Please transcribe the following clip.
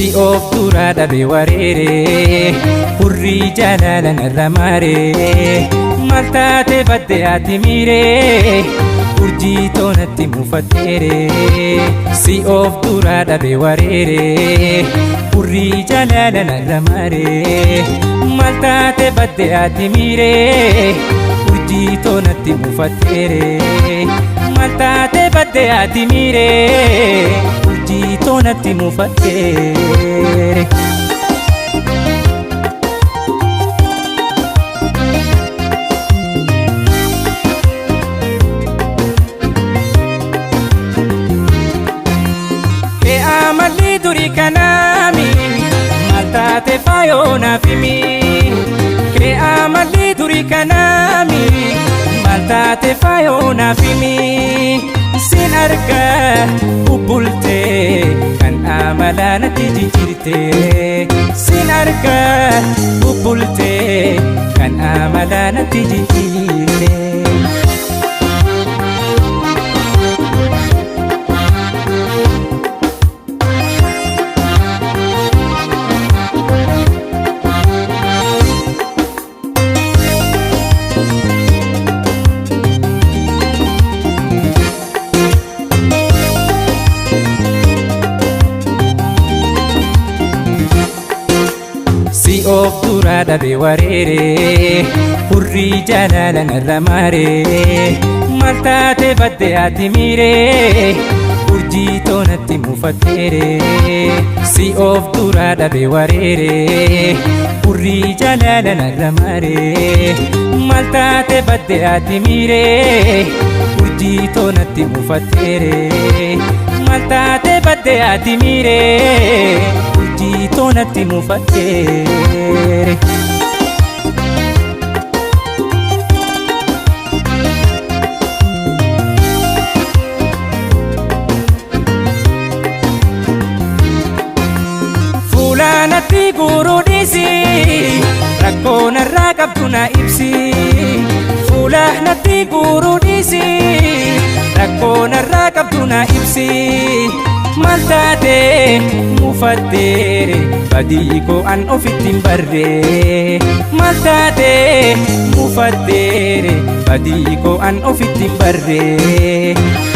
Si of dura dhabe wareere hurrii jaalala narra maaree maal taate badde ati miiree urjii toonatti mufatteere. Si of dura dhabe wareere hurrii jaalala narra maaree maal taate badde ati miiree urjii toonatti mufatteere. Maal taate badde ati miiree urjii toonatti mufatteere. Kee amalli durii kanaami maal taate faayoo naaf himi. Kee amalli durii kanaami maal taate faayoo naaf himi. Sin argaa bubbultee kan amala natti jijjiirtee. Sin argaa bubbultee kan amala natti jijjiirtee. Si of dura dhabe wareere hurrii jaalala narra maaree maal taate badde ati miiree urjii toonatti mufatteere. Si of dura dhabe wareere hurrii jaalala narra maaree maal taate badde ati miiree urjii toonatti mufatteere. Maal taate badde ati miiree urjii toonatti mufatteere. Fuula natti guuruu dhiisi rakkoo narraa qabdu na ibsi. Fuula natti guuruu dhiisi rakkoo narraa qabdu na ibsi. Maal taate mufatteere badii koo an ofitti hin barree. Maal taate mufatteere badii koo an ofitti hin barree.